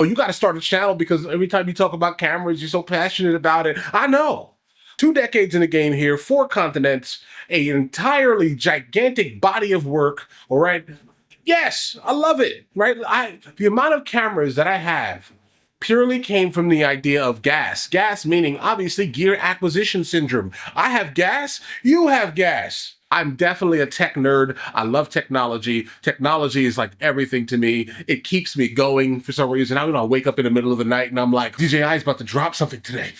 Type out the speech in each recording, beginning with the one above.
Oh, you got to start a channel because every time you talk about cameras, you're so passionate about it. I know. 2 decades in the game here, 4 continents, an entirely gigantic body of work. All right. Yes, I love it. Right. The amount of cameras that I have purely came from the idea of gas. Gas meaning obviously gear acquisition syndrome. I have gas, you have gas. I'm definitely a tech nerd. I love technology. Technology is like everything to me. It keeps me going for some reason. I wake up in the middle of the night and I'm like, DJI is about to drop something today.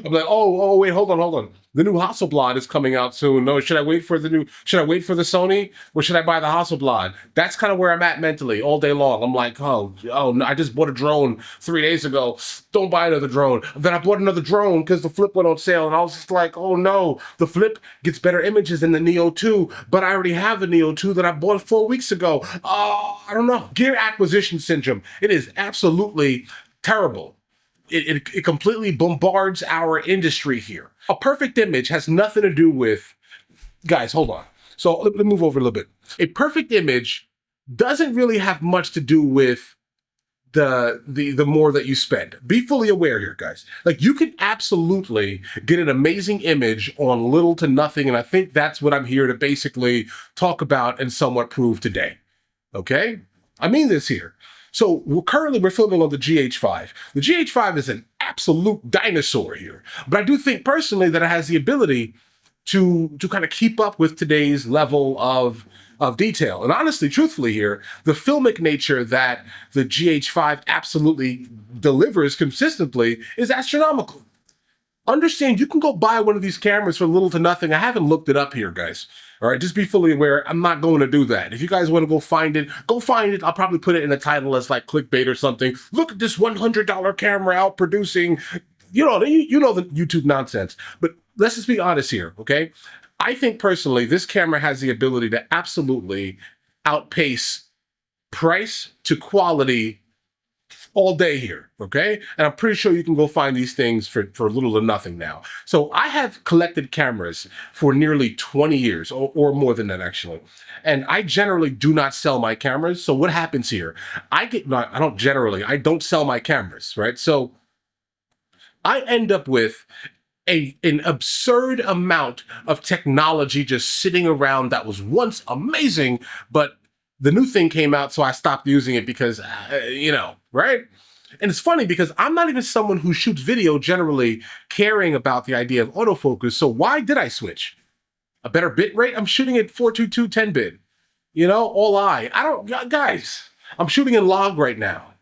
I'm like, oh, wait, hold on. The new Hasselblad is coming out soon. No, should I wait for the Sony or should I buy the Hasselblad? That's kind of where I'm at mentally all day long. I'm like, oh, no, I just bought a drone 3 days ago. Don't buy another drone. Then I bought another drone because the Flip went on sale. And I was just like, oh no, the Flip gets better images than the Neo 2, but I already have the Neo 2 that I bought 4 weeks ago. Oh, I don't know. Gear acquisition syndrome. It is absolutely terrible. It completely bombards our industry here. A perfect image has nothing to do with, guys, hold on. So let me move over a little bit. A perfect image doesn't really have much to do with the more that you spend. Be fully aware here, guys. Like you can absolutely get an amazing image on little to nothing. And I think that's what I'm here to basically talk about and somewhat prove today. Okay? I mean this here. So we're filming on the GH5. The GH5 is an absolute dinosaur here, but I do think personally that it has the ability to kind of keep up with today's level of detail. And honestly, truthfully here, the filmic nature that the GH5 absolutely delivers consistently is astronomical. Understand, you can go buy one of these cameras for little to nothing. I haven't looked it up here, guys. All right, just be fully aware. I'm not going to do that. If you guys want to go find it, go find it. I'll probably put it in the title as like clickbait or something. Look at this $100 camera out producing, you know the YouTube nonsense. But let's just be honest here, okay? I think personally, this camera has the ability to absolutely outpace price to quality all day here, okay? And I'm pretty sure you can go find these things for little to nothing now. So I have collected cameras for nearly 20 years or more than that actually. And I generally do not sell my cameras. So what happens here? I don't sell my cameras, right? So I end up with an absurd amount of technology just sitting around that was once amazing, but the new thing came out, so I stopped using it because, right? And it's funny because I'm not even someone who shoots video generally caring about the idea of autofocus. So why did I switch? A better bit rate? I'm shooting at 422 10-bit. All guys, I'm shooting in log right now.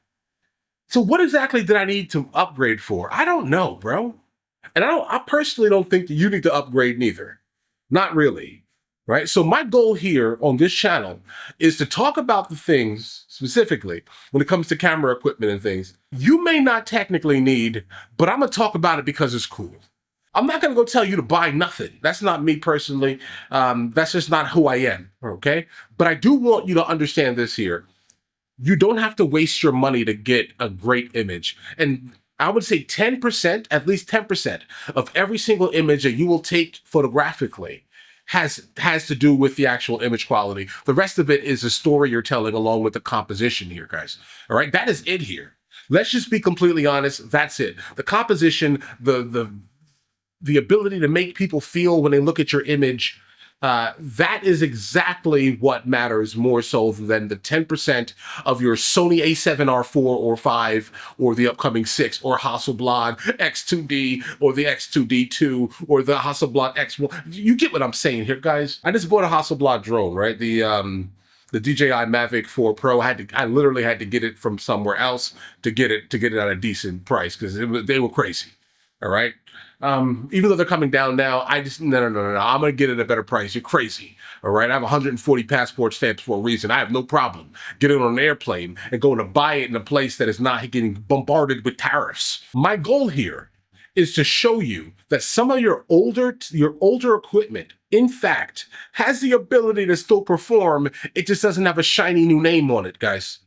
So what exactly did I need to upgrade for? I don't know, bro. And I personally don't think that you need to upgrade neither. Not really. Right? So my goal here on this channel is to talk about the things specifically when it comes to camera equipment and things you may not technically need, but I'm going to talk about it because it's cool. I'm not going to go tell you to buy nothing. That's not me personally. That's just not who I am. Okay. But I do want you to understand this here. You don't have to waste your money to get a great image. And I would say 10%, at least 10% of every single image that you will take photographically has to do with the actual image quality. The rest of it is a story you're telling along with the composition here, guys. All right, that is it here. Let's just be completely honest. That's it. The composition, the ability to make people feel when they look at your image, that is exactly what matters more so than the 10% of your Sony a7R4 or 5 or the upcoming 6 or Hasselblad X2D or the X2D2 or the Hasselblad X1. You get what I'm saying here, guys. I just bought a Hasselblad drone, right? The DJI Mavic 4 Pro. I literally had to get it from somewhere else to get it at a decent price because they were crazy. All right. Even though they're coming down now, no. I'm going to get it at a better price. You're crazy. All right. I have 140 passport stamps for a reason. I have no problem getting on an airplane and going to buy it in a place that is not getting bombarded with tariffs. My goal here is to show you that some of your older equipment, in fact, has the ability to still perform. It just doesn't have a shiny new name on it, guys.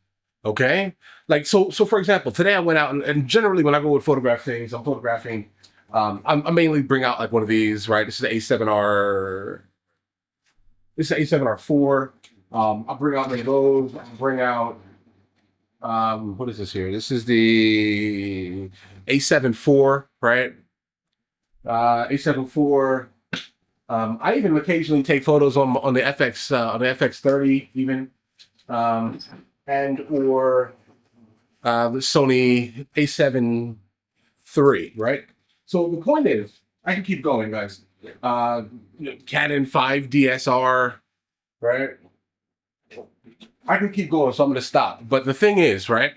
Okay. Like, so for example, today I went out and generally when I go with photograph things, I'm photographing. I mainly bring out like one of these, right? This is the A7R. This is the A7R4. I'll bring out one of those. I'll bring out What is this here? This is the A7 IV, right? A7 IV. I even occasionally take photos on the FX30 even, and or the Sony A7 III, right? So the point is, I can keep going, guys. Canon 5 DSR, right? I can keep going, so I'm going to stop. But the thing is, right?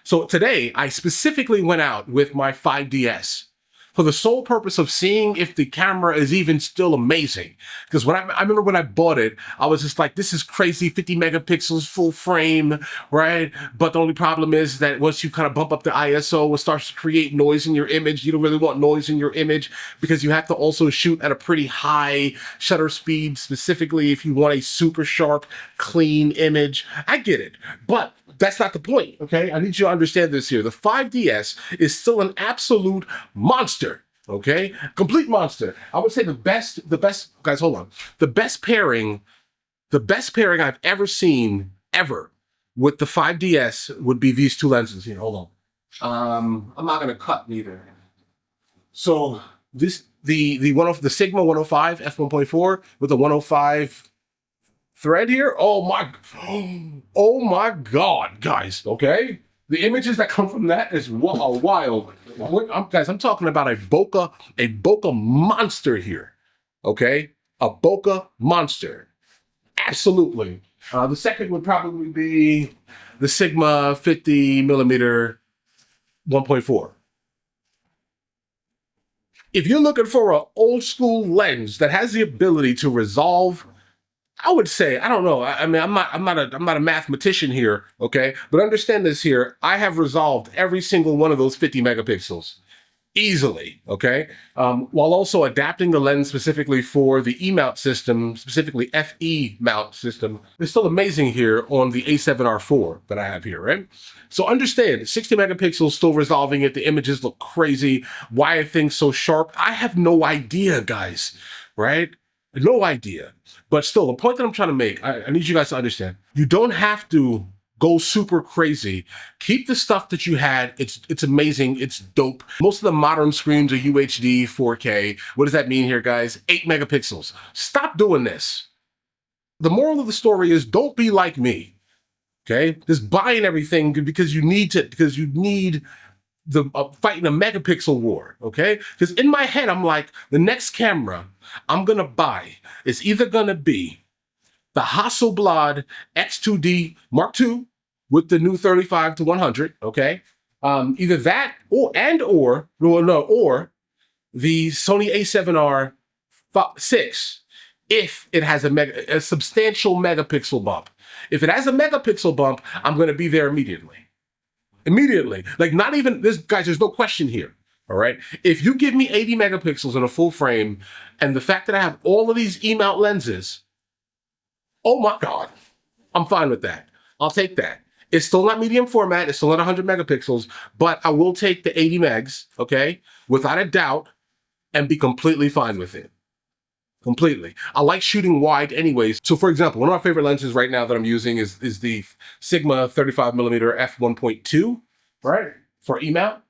So today, I specifically went out with my 5DS for the sole purpose of seeing if the camera is even still amazing. Because when I remember when I bought it, I was just like, this is crazy, 50 megapixels, full frame, right? But the only problem is that once you kind of bump up the ISO, it starts to create noise in your image. You don't really want noise in your image because you have to also shoot at a pretty high shutter speed, specifically if you want a super sharp, clean image. I get it, but that's not the point, okay? I need you to understand this here. The 5DS is still an absolute monster, okay? Complete monster. I would say the best, guys, hold on. The best pairing I've ever seen, ever, with the 5DS would be these two lenses here. Hold on. I'm not gonna cut neither. So this, the Sigma 105 f1.4 with the 105 thread here. Oh my God, guys. Okay, the images that come from that is wild. Guys, I'm talking about a bokeh monster here. Okay, a bokeh monster. Absolutely. The second would probably be the Sigma 50mm 1.4. If you're looking for an old school lens that has the ability to resolve, I would say, I don't know. I mean, I'm not a mathematician here, okay? But understand this here. I have resolved every single one of those 50 megapixels easily, okay? While also adapting the lens specifically for the E-mount system, specifically FE mount system. It's still amazing here on the A7R4 that I have here, right? So understand, 60 megapixels, still resolving it. The images look crazy. Why are things so sharp? I have no idea, guys, right? No idea. But still, the point that I'm trying to make, I need you guys to understand, you don't have to go super crazy. Keep the stuff that you had. It's amazing. It's dope. Most of the modern screens are UHD 4K. What does that mean here, guys? 8 megapixels. Stop doing this. The moral of the story is don't be like me. Okay? Just buying everything because you need the fighting a megapixel war, okay? Because in my head, I'm like, the next camera I'm gonna buy is either gonna be the Hasselblad X2D Mark II with the new 35 to 100, okay? Either that or the Sony A7R 6 if it has a substantial megapixel bump. If it has a megapixel bump, I'm gonna be there immediately. Immediately. Like, not even this, guys, there's no question here. All right. If you give me 80 megapixels in a full frame and the fact that I have all of these E-mount lenses, oh my God, I'm fine with that. I'll take that. It's still not medium format. It's still not 100 megapixels, but I will take the 80 megs, okay, without a doubt, and be completely fine with it. Completely. I like shooting wide anyways. So for example, one of my favorite lenses right now that I'm using is the Sigma 35mm f1.2, right? For E-mount.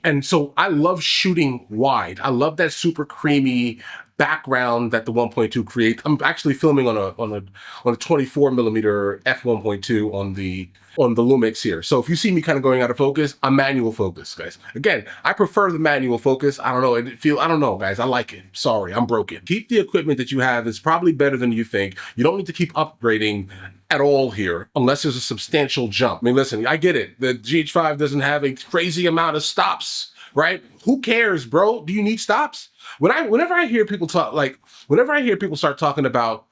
And so I love shooting wide. I love that super creamy background that the 1.2 creates. I'm actually filming on a 24mm f1.2 on the Lumix here. So if you see me kind of going out of focus, I'm manual focus, guys. Again, I prefer the manual focus. I don't know, I don't know, guys. I like it. Sorry, I'm broken. Keep the equipment that you have. It's probably better than you think. You don't need to keep upgrading at all here, unless there's a substantial jump. I mean, listen, I get it. The GH5 doesn't have a crazy amount of stops, right? Who cares, bro? Do you need stops? Whenever I hear people talk, whenever I hear people start talking about,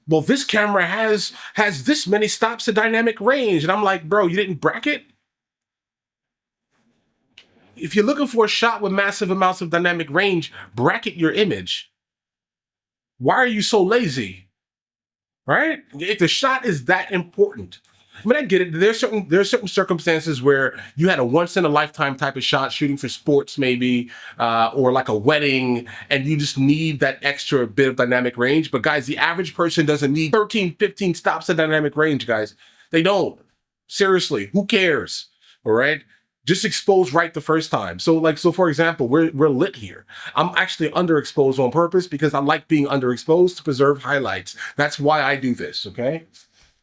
well, this camera has this many stops of dynamic range, and I'm like, bro, you didn't bracket? If you're looking for a shot with massive amounts of dynamic range, bracket your image. Why are you so lazy? Right? If the shot is that important. I mean, I get it. There's certain circumstances where you had a once in a lifetime type of shot, shooting for sports maybe, or like a wedding, and you just need that extra bit of dynamic range. But guys, the average person doesn't need 13, 15 stops of dynamic range, guys. They don't. Seriously, who cares? All right. Just expose right the first time. So for example, we're lit here. I'm actually underexposed on purpose because I like being underexposed to preserve highlights. That's why I do this. Okay.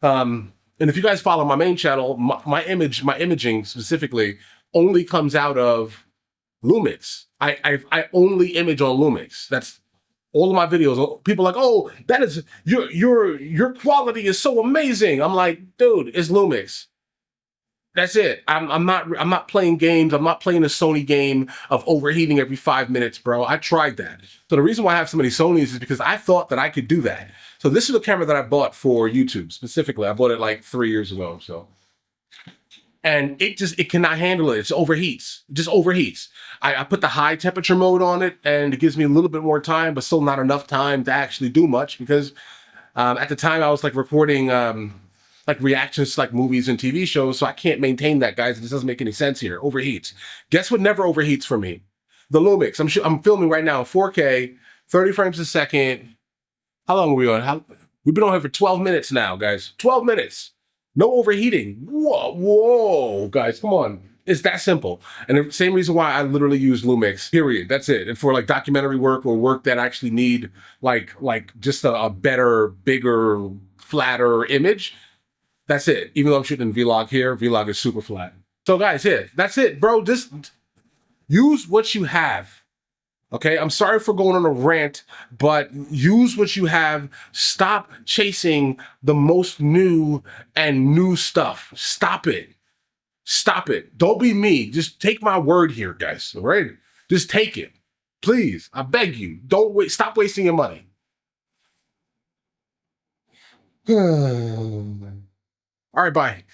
And if you guys follow my main channel, my imaging specifically only comes out of Lumix. I only image on Lumix. That's all of my videos. People are like, oh, that is your quality is so amazing. I'm like, dude, it's Lumix. That's it. I'm not playing games. I'm not playing a Sony game of overheating every 5 minutes, bro. I tried that. So the reason why I have so many Sonys is because I thought that I could do that. So this is the camera that I bought for YouTube specifically. I bought it like 3 years ago. So, and it cannot handle it. It overheats. It just overheats. I put the high temperature mode on it, and it gives me a little bit more time, but still not enough time to actually do much because at the time I was like recording like reactions to like movies and TV shows, so I can't maintain that, guys. This doesn't make any sense here. Overheats. Guess what never overheats for me? The Lumix. I'm filming right now in 4K, 30 frames a second. How long are we on? We've been on here for 12 minutes now, guys. 12 minutes. No overheating. Whoa, guys, come on. It's that simple. And the same reason why I literally use Lumix, period. That's it. And for like documentary work or work that actually need like just a better, bigger, flatter image, that's it. Even though I'm shooting vlog here, vlog is super flat. So guys, here, that's it, bro. Just use what you have. Okay, I'm sorry for going on a rant, but use what you have. Stop chasing the most new and new stuff. Stop it. Stop it. Don't be me. Just take my word here, guys. All right? Just take it. Please. I beg you. Don't wait. Stop wasting your money. All right, bye.